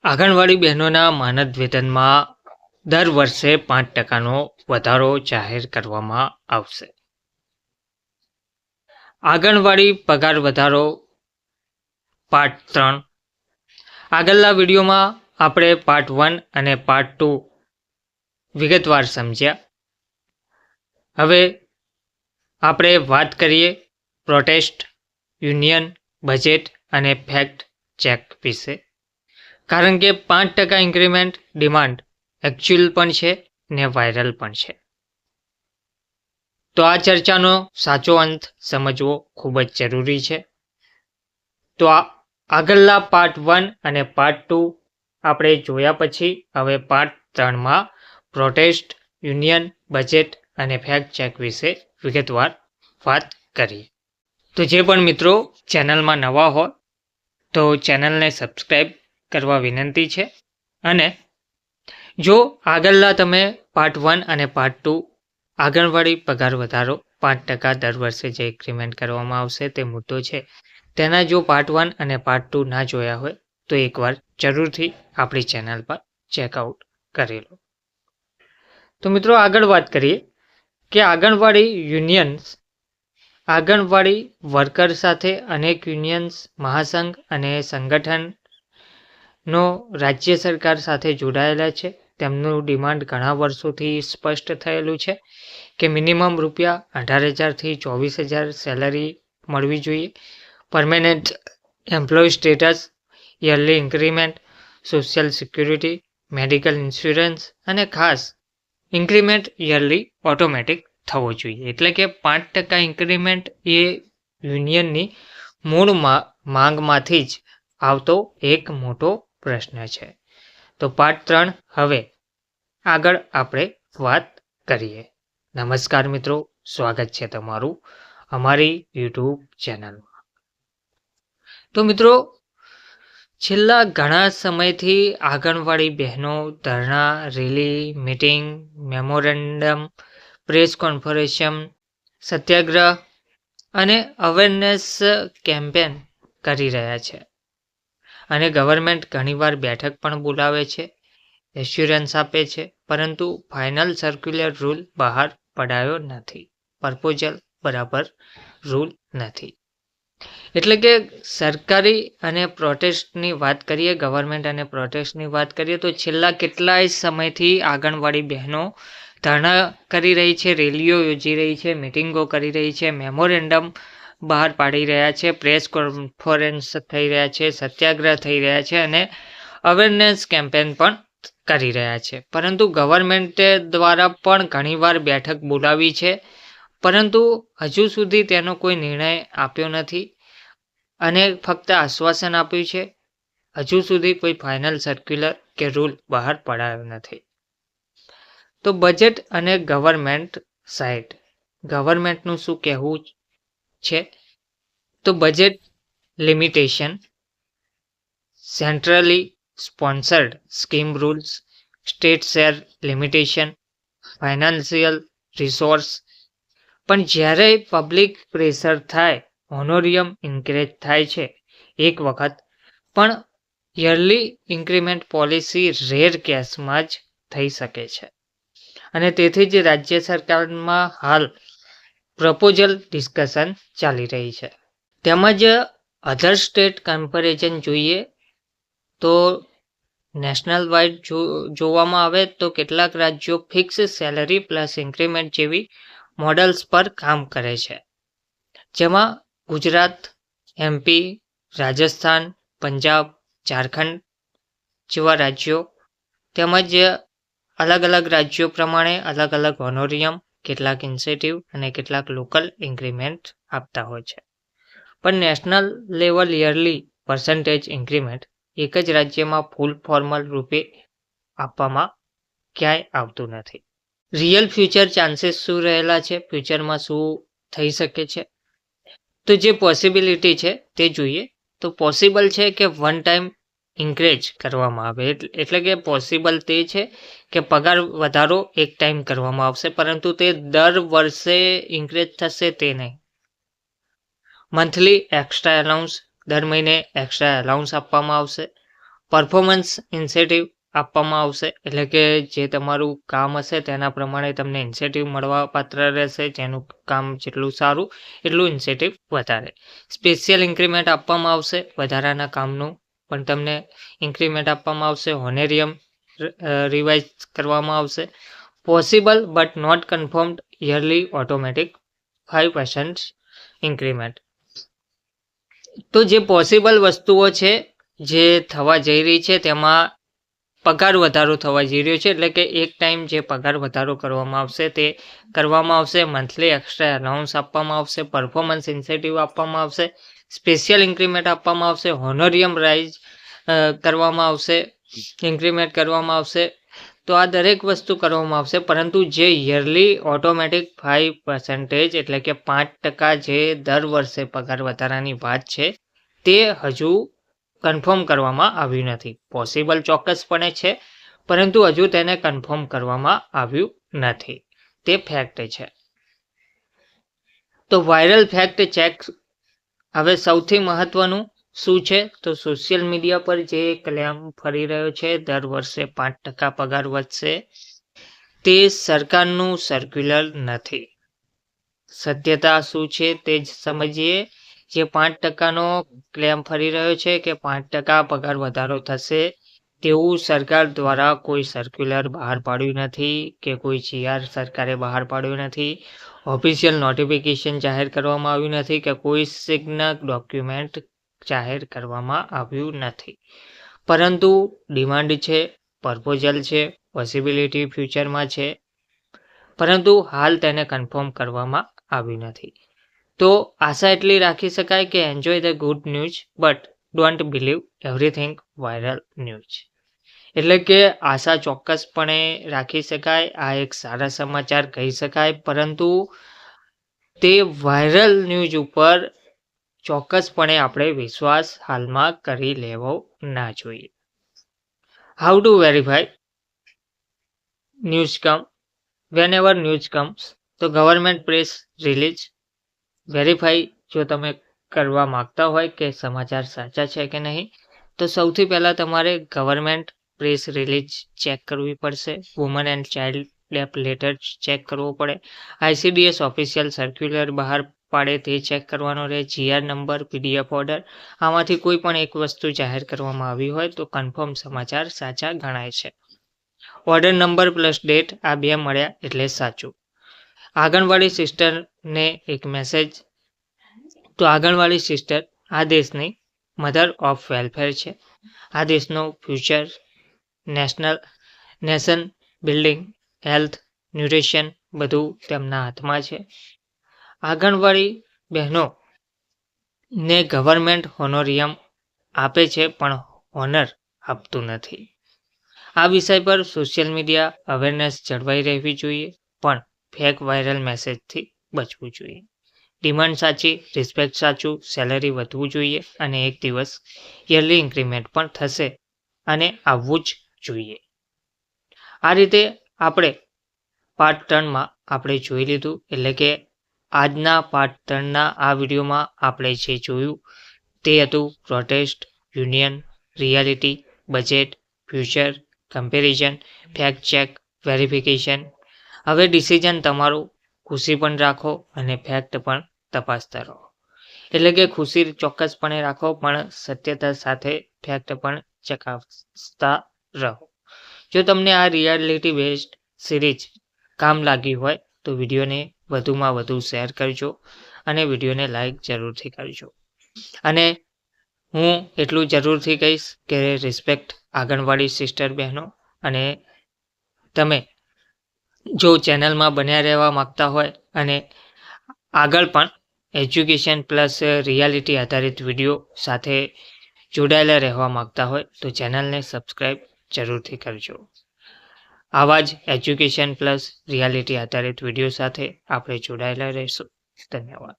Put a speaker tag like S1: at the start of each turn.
S1: આંગણવાડી બહેનોના માનદ વેતનમાં દર વર્ષે 5% વધારો જાહેર કરવામાં આવશે. આંગણવાડી પગાર વધારો પાર્ટ 3. આગળના વિડીયોમાં આપણે પાર્ટ 1 અને પાર્ટ 2 વિગતવાર સમજ્યા. હવે આપણે વાત કરીએ પ્રોટેસ્ટ, યુનિયન, બજેટ અને ફેક્ટ ચેક વિશે. કારણ કે 5% ઇન્ક્રીમેન્ટ ડિમાન્ડ એકચ્યુઅલ પણ છે ને વાયરલ પણ છે. તો આ ચર્ચાનો સાચો અંત સમજવો ખૂબ જ જરૂરી છે. તો આગળના પાર્ટ 1 અને પાર્ટ 2 આપણે જોયા પછી હવે પાર્ટ 3માં પ્રોટેસ્ટ, યુનિયન, બજેટ અને ફેક્ટ ચેક વિશે વિગતવાર વાત કરીએ. તો જે પણ મિત્રો ચેનલમાં નવા હોય તો ચેનલને સબસ્ક્રાઈબ કરવા વિનંતી છે. અને જો આગળના તમે પાર્ટ 1 અને પાર્ટ 2 આંગણવાડી પગાર વધારો 5% દર વર્ષે જે ઇન્ક્રીમેન્ટ કરવામાં આવશે તે મુદ્દો છે, તેના જો પાર્ટ 1 અને પાર્ટ 2 ના જોયા હોય તો એકવાર જરૂરથી આપણી ચેનલ પર ચેકઆઉટ કરી લો. તો મિત્રો આગળ વાત કરીએ કે આંગણવાડી યુનિયન્સ આંગણવાડી વર્કર સાથે અનેક યુનિયન્સ, મહાસંઘ અને સંગઠનો રાજ્ય સરકાર સાથે જોડાયેલા છે. તેમનું ડિમાન્ડ ઘણા વર્ષોથી સ્પષ્ટ થયેલું છે કે મિનિમમ રૂપિયા 18,000થી 24,000 સેલરી મળવી જોઈએ. Permanent employ status, yearly increment, social security, medical insurance અને ખાસ ઇન્ક્રીમેન્ટ યરલી ઓટોમેટિક થવો જોઈએ. એટલે કે 5% ઇન્ક્રીમેન્ટ એ યુનિયનની મૂળ માંગમાંથી જ આવતો એક મોટો પ્રશ્ન છે. તો પાર્ટ 3 હવે આગળ આપણે વાત કરીએ. નમસ્કાર મિત્રો, સ્વાગત છે તમારું અમારી યુટ્યુબ ચેનલમાં. તો મિત્રો છેલ્લા ઘણા સમયથી આંગણવાડી બહેનો dharna, rally, meeting, memorandum, press conference, satyagraha અને અવેરનેસ કેમ્પેન કરી રહ્યા છે. અને ગવર્મેન્ટ ઘણીવાર બેઠક પણ બોલાવે છે, એશ્યોરન્સ આપે છે, પરંતુ ફાઇનલ સર્ક્યુલર રૂલ બહાર પડાયો નથી. પ્રપોઝલ બરાબર રૂલ નથી. એટલે કે સરકારી અને પ્રોટેસ્ટની વાત કરીએ, ગવર્મેન્ટ અને પ્રોટેસ્ટની વાત કરીએ તો છેલ્લા કેટલાય સમયથી આંગણવાડી બહેનો ધરણા કરી રહી છે, રેલીઓ યોજી રહી છે, મિટિંગો કરી રહી છે, મેમોરેન્ડમ બહાર પાડી રહ્યા છે, પ્રેસ કોન્ફરન્સ થઈ રહ્યા છે, સત્યાગ્રહ થઈ રહ્યા છે અને અવેરનેસ કેમ્પેન પણ કરી રહ્યા છે. પરંતુ ગવર્મેન્ટે દ્વારા પણ ઘણીવાર બેઠક બોલાવી છે, પરંતુ હજુ સુધી તેનો કોઈ નિર્ણય આપ્યો નથી અને ફક્ત આશ્વાસન આપ્યું છે. હજુ સુધી કોઈ ફાઇનલ સર્ક્યુલર કે રૂલ બહાર પડાયો નથી. તો બજેટ અને ગવર્મેન્ટ સાઇડ, ગવર્મેન્ટનું શું કહેવું છે? તો budget limitation, centrally sponsored scheme rules, state share limitation, financial resource. પણ જ્યારે પબ્લિક પ્રેશર થાય, હોનોરિયમ ઇન્ક્રીઝ થાય છે એક વખત, પણ યરલી ઇન્ક્રીમેન્ટ પોલિસી રેર કેસમાં જ થઈ શકે છે. અને તેથી જ રાજ્ય સરકારમાં હાલ પ્રપોઝલ ડિસ્કશન ચાલી રહી છે. તેમજ અધર સ્ટેટ કમ્પેરિઝન જોઈએ તો નેશનલ વાઇડ જોવામાં આવે તો કેટલાક રાજ્યો ફિક્સ સેલરી પ્લસ ઇન્ક્રીમેન્ટ જેવી મોડલ્સ પર કામ કરે છે, જેમાં ગુજરાત, MP, રાજસ્થાન, પંજાબ, ઝારખંડ જેવા રાજ્યો તેમજ અલગ અલગ રાજ્યો પ્રમાણે અલગ અલગ હોનોરિયમ, કેટલાક ઇન્સેન્ટિવ અને કેટલાક લોકલ ઇન્ક્રીમેન્ટ આપતા હોય છે. પણ national level yearly percentage increment એક જ રાજ્યમાં ફૂલ ફોર્મલ રૂપે આપવામાં ક્યાંય આવતું નથી. રિયલ ફ્યુચર ચાન્સીસ શું રહેલા છે, ફ્યુચરમાં શું થઈ શકે છે? તો જે પોસિબિલિટી છે તે જોઈએ તો પોસિબલ છે કે વન ટાઈમ ઇન્ક્રીઝ કરવામાં આવે. એટલે કે પોસિબલ તે છે કે પગાર વધારો એક ટાઈમ કરવામાં આવશે, પરંતુ તે દર વર્ષે ઇન્ક્રીઝ થશે તે નહીં. મંથલી એક્સ્ટ્રા એલાઉન્સ, દર મહિને એક્સ્ટ્રા એલાઉન્સ આપવામાં આવશે. પરફોર્મન્સ ઇન્સેન્ટિવ આપવામાં આવશે, એટલે કે જે તમારું કામ હશે તેના પ્રમાણે તમને ઇન્સેન્ટિવ મળવા પાત્ર રહેશે. જેનું કામ જેટલું સારું એટલું ઇન્સેન્ટિવ વધારે. સ્પેશિયલ ઇન્ક્રીમેન્ટ આપવામાં આવશે, વધારાના કામનું પણ તમને ઇન્ક્રીમેન્ટ આપવામાં આવશે. હોનેરિયમ રિવાઇઝ કરવામાં આવશે. Possible but not confirmed yearly automatic 5% increment. તો જે પોસિબલ વસ્તુઓ છે જે થવા જઈ રહી છે તેમાં પગાર વધારો થવા જઈ રહ્યો છે, એટલે કે એક ટાઈમ જે પગાર વધારો કરવામાં આવશે તે કરવામાં આવશે. મંથલી એક્સ્ટ્રા અલાઉન્સ આપવામાં આવશે. પરફોર્મન્સ ઇન્સેન્ટિવ આપવામાં આવશે. સ્પેશિયલ ઇન્ક્રીમેન્ટ આપવામાં આવશે. હોનોરિયમ રાઇઝ કરવામાં આવશે, ઇન્ક્રીમેન્ટ કરવામાં આવશે. તો આ દરેક વસ્તુ કરવામાં આવશે, પરંતુ જે યરલી ઓટોમેટિક 5% એટલે કે 5% જે દર વર્ષે પગાર વધારાની વાત છે તે હજુ કન્ફર્મ કરવામાં આવ્યું નથી. પોસિબલ ચોક્કસપણે છે, પરંતુ હજુ તેને કન્ફર્મ કરવામાં આવ્યું નથી. તે ફેક્ટ છે. તો વાયરલ ફેક્ટ ચેક. હવે સૌથી મહત્વનું શું છે? તો સોશિયલ મીડિયા પર જે ક્લેમ ફરી રહ્યો છે દર વર્ષે 5% પગાર વધશે, તે સરકારનું સર્ક્યુલર નથી. સત્યતા શું છે તે જ સમજીએ. જે 5%નો ક્લેમ ફરી રહ્યો છે કે 5% પગાર વધારો થશે, તેવું સરકાર દ્વારા કોઈ સર્ક્યુલર બહાર પાડ્યું નથી કે કોઈ GR સરકારે બહાર પાડ્યું નથી. ઓફિશિયલ નોટિફિકેશન જાહેર કરવામાં આવ્યું નથી કે કોઈ સિગ્નલ ડોક્યુમેન્ટ જાહેર કરવામાં આવ્યું નથી. પરંતુ ડિમાન્ડ છે, પ્રપોઝલ છે, પોસિબિલિટી ફ્યુચરમાં છે, પરંતુ હાલ તેને કન્ફર્મ કરવામાં આવ્યું નથી. તો આશા એટલી રાખી શકાય કે enjoy the good news but don't believe everything viral news. એટલે કે આશા ચોક્કસપણે રાખી શકાય, આ એક સારા સમાચાર કહી શકાય, પરંતુ તે વાયરલ ન્યૂઝ ઉપર ચોક્કસપણે આપણે વિશ્વાસ હાલમાં કરી લેવો ના જોઈએ. How to verify news come? When news comes, તો ગવર્મેન્ટ પ્રેસ રિલીઝ વેરીફાઈ જો તમે કરવા માંગતા હોય કે સમાચાર સાચા છે કે નહીં, તો સૌથી પહેલાં તમારે ગવર્મેન્ટ પ્રેસ રિલીઝ ચેક કરવી પડશે. Woman and child death letter check કરવો પડે. ICDS ઓફિશિયલ સર્ક્યુલર બહાર પાડે તે ચેક કરવાનો રહે. GR નંબર, PDF ઓર્ડર, આમાંથી કોઈ પણ એક વસ્તુ જાહેર કરવામાં આવી હોય તો કન્ફર્મ સમાચાર સાચા ગણાય છે. ઓર્ડર નંબર પ્લસ ડેટ આ બે મળ્યા એટલે સાચું. આંગણવાડી સિસ્ટરને એક મેસેજ. તો આંગણવાડી સિસ્ટર આ દેશની મધર ઓફ વેલફેર છે. આ દેશનો future, nation building, health, nutrition બધું તેમના હાથમાં છે. આંગણવાડી બહેનો ને ગવર્મેન્ટ હોનોરિયમ આપે છે પણ હોનર આપતું નથી. આ વિષય પર સોશિયલ મીડિયા અવેરનેસ જળવાઈ રહેવી જોઈએ, પણ ફેક વાયરલ મેસેજથી બચવું જોઈએ. ડિમાન્ડ સાચી, રિસ્પેક્ટ સાચું, સેલરી વધવું જોઈએ અને એક દિવસ યરલી ઇન્ક્રીમેન્ટ પણ થશે અને આવવું જ જોઈએ. આ રીતે આપણે પાર્ટ 3માં આપણે જોઈ લીધું, એટલે કે આજના પાર્ટ 3ના આ વિડીયોમાં આપણે જે જોયું તે હતું protest, union, reality, budget, future, comparison, fact check, verification. હવે ડિસિઝન તમારું. ખુશી પણ રાખો અને ફેક્ટ પણ તપાસતા રહો. એટલે કે ખુશી ચોક્કસપણે રાખો, પણ સત્યતા સાથે ફેક્ટ પણ ચકાસતા રહો. જો તમને આ રિયાલિટી બેઝડ સિરીઝ કામ લાગી હોય તો વિડીયોને વધુમાં વધુ શેર કરજો અને વિડીયોને લાઈક જરૂરથી કરજો. અને હું એટલું જરૂરથી કહીશ કે રિસ્પેક્ટ આંગણવાડી સિસ્ટર બહેનો. અને તમે જો ચેનલમાં બન્યા રહેવા માગતા હોય અને આગળ પણ એજ્યુકેશન પ્લસ રિયાલિટી આધારિત વિડીયો સાથે જોડાયેલા રહેવા માગતા હોય તો ચેનલને સબસ્ક્રાઈબ જરૂરથી કરજો. આવા જ એજ્યુકેશન પ્લસ રિયાલિટી આધારિત વિડીયો સાથે આપણે જોડાયેલા રહીશું. ધન્યવાદ.